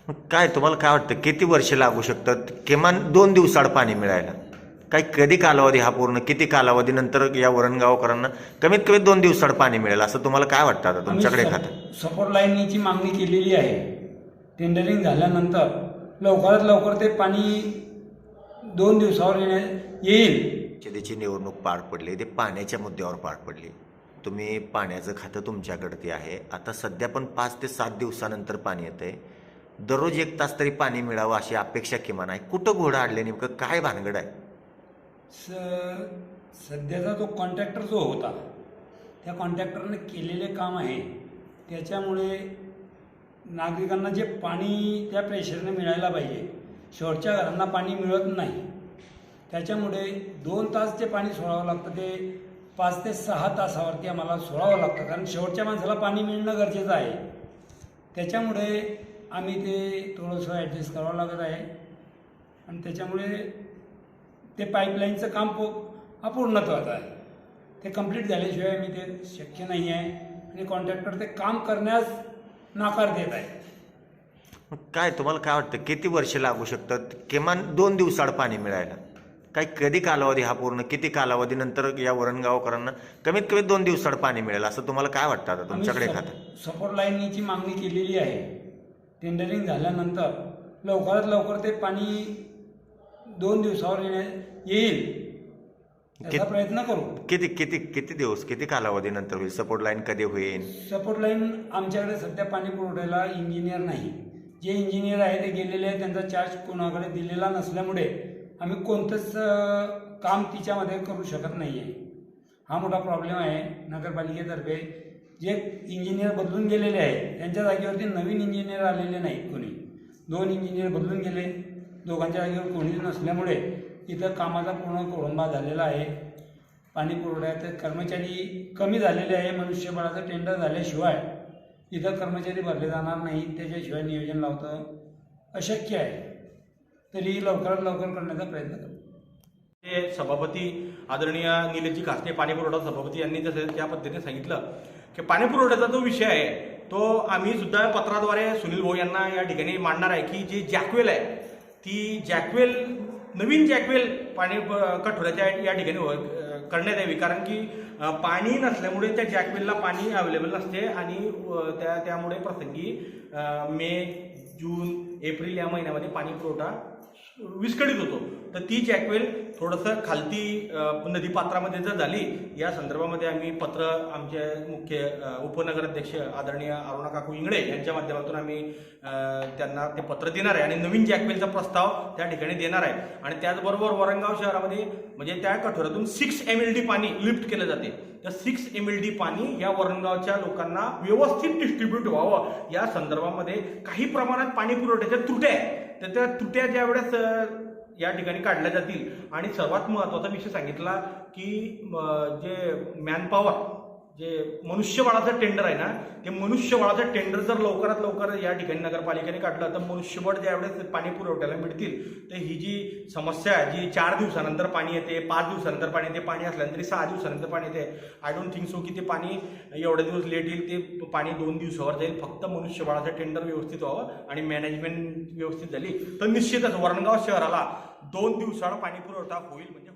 काय तुम्हाला काय वाटतं किती वर्ष लागू शकतात किमान 2 दिवसाआड पाणी मिळायला? काय कधी कालावधी हा पूर्ण किती कालावधीनंतर या वरणगावकरांना कमीत कमी 2 दिवसाआड पाणी मिळेल असं तुम्हाला काय वाटतं आता तुमच्याकडे खातं? सपोर्ट लाईनची मागणी केलेली आहे. टेंडरिंग झाल्यानंतर लवकरात लवकर ते पाणी 2 दिवसावर येईल. परिषदेची निवडणूक पार पडली, ते पाण्याच्या मुद्द्यावर पार पडली. तुम्ही पाण्याचं खातं तुमच्याकडे आहे. आता सध्या पण 5 ते 7 दिवसानंतर पाणी येतंय. दररोज 1 तास तरी पाणी मिळावं अशी अपेक्षा किमान आहे. कुठं घोडं आडले, नेमकं काय भानगड आहे? सध्याचा जो कॉन्ट्रॅक्टर जो होता त्या कॉन्ट्रॅक्टरने केलेले काम आहे त्याच्यामुळे नागरिकांना जे पाणी त्या प्रेशरने मिळायला पाहिजे, शेवटच्या घरांना पाणी मिळत नाही. त्याच्यामुळे 2 तास जे पाणी सोडावं लागतं ते 5 ते 6 तासावरती आम्हाला सोडावं लागतं, कारण शेवटच्या माणसाला पाणी मिळणं गरजेचं आहे. त्याच्यामुळे आम्ही ते थोडंसं ॲडजस्ट करावं लागत आहे आणि त्याच्यामुळे ते पाईपलाईनचं काम अपूर्णत्वाचं आहे. ते कंप्लीट झाल्याशिवाय आम्ही ते शक्य नाही आहे आणि कॉन्ट्रॅक्टर ते काम करण्यास नकार देत आहे. काय तुम्हाला काय वाटतं किती वर्ष लागू शकतात किमान 2 दिवसाआड पाणी मिळायला? काय कधी कालावधी हा पूर्ण किती कालावधीनंतर या वरणगावकरांना कमीत कमी 2 दिवसाआड पाणी मिळेल असं तुम्हाला काय वाटतं आता तुमच्याकडे खातं? सपोर्ट लाईनची मागणी केलेली आहे. टेंडरिंग झाल्यानंतर लवकरात लवकर ते पाणी 2 दिवसावर येईल याचा प्रयत्न करू. किती किती किती दिवस किती कालावधीनंतर होईल? सपोर्ट लाईन कधी होईल? सपोर्ट लाईन आमच्याकडे सध्या पाणी पुरवठ्याला इंजिनियर नाही. जे इंजिनियर आहे ते गेलेले आहे, त्यांचा चार्ज कोणाकडे दिलेला नसल्यामुळे आम्ही कोणतंच काम तिच्यामध्ये करू शकत नाही आहे. हा मोठा प्रॉब्लेम आहे. नगरपालिकेतर्फे जे इंजिनियर बदलून गेलेले आहे त्यांच्या जागेवरती नवीन इंजिनियर आलेले नाहीत. कोणी 2 इंजिनियर बदलून गेले, दोघांच्या जागेवर कोणीच नसल्यामुळे इथं कामाचा पूर्ण खोळंबा झालेला आहे. पाणी पुरवठ्यात कर्मचारी कमी झालेले आहे. मनुष्यबळाचं टेंडर झाल्याशिवाय इथं कर्मचारी भरले जाणार नाहीत, त्याच्याशिवाय नियोजन लावतं अशक्य आहे. तरी लवकरात लवकर करण्याचा प्रयत्न करतो. ते सभापती आदरणीय निलेशजी खासने पाणी पुरवठा सभापती यांनी जसं त्या पद्धतीने सांगितलं की पाणी पुरवठ्याचा जो विषय आहे तो आम्ही सुद्धा पत्राद्वारे सुनील भाऊ यांना या ठिकाणी मांडणार आहे की जी जॅकवेल आहे ती जॅकवेल नवीन जॅकवेल पाणी कठोऱ्याच्या या ठिकाणी करण्यात यावी, कारण की पाणी नसल्यामुळे त्या जॅकवेलला पाणी अवेलेबल नसते आणि त्यामुळे प्रसंगी मे, जून, एप्रिल या महिन्यामध्ये पाणी पुरवठा विस्कळीत होतो. तर ती जॅकवेल थोडंसं खालती नदीपात्रामध्ये जर झाली या संदर्भामध्ये आम्ही पत्र आमचे मुख्य उपनगराध्यक्ष आदरणीय अरुणा काकू इंगळे यांच्या माध्यमातून आम्ही त्यांना ते पत्र देणार आहे आणि नवीन जॅकवेलचा प्रस्ताव त्या ठिकाणी देणार आहे. आणि त्याचबरोबर वरणगाव शहरामध्ये म्हणजे त्या कठोऱ्यातून 6 MLD पाणी लिफ्ट केलं जाते. तर 6 MLD पाणी या वरणगावच्या लोकांना व्यवस्थित डिस्ट्रीब्यूट व्हावं या संदर्भामध्ये काही प्रमाणात पाणी पुरवठ्याच्या त्रुट्या आहेत. तर त्या त्रुट्या ज्यावेळेस या ठिकाणी काढल्या जातील आणि सर्वात महत्त्वाचा विषय सांगितला की जे मॅनपॉवर जे मनुष्यबळाचं टेंडर आहे ना ते मनुष्यबळाचं टेंडर जर लवकरात लवकर या ठिकाणी नगरपालिकेने काढलं तर मनुष्यबळ ज्यावेळेस पाणी पुरवठ्याला मिळतील तर ही जी समस्या आहे जी 4 दिवसानंतर पाणी येते, 5 दिवसानंतर पाणी येते, पाणी असल्यानंतर 6 दिवसानंतर पाणी येते, आय डोंट थिंक सो की ते पाणी एवढे दिवस लेट येईल. ते पाणी 2 दिवसावर जाईल. फक्त मनुष्यबळाचं टेंडर व्यवस्थित व्हावं आणि मॅनेजमेंट व्यवस्थित झाली तर निश्चितच वरणगाव शहराला 2 दिवसाआड पाणी पुरवठा होईल. म्हणजे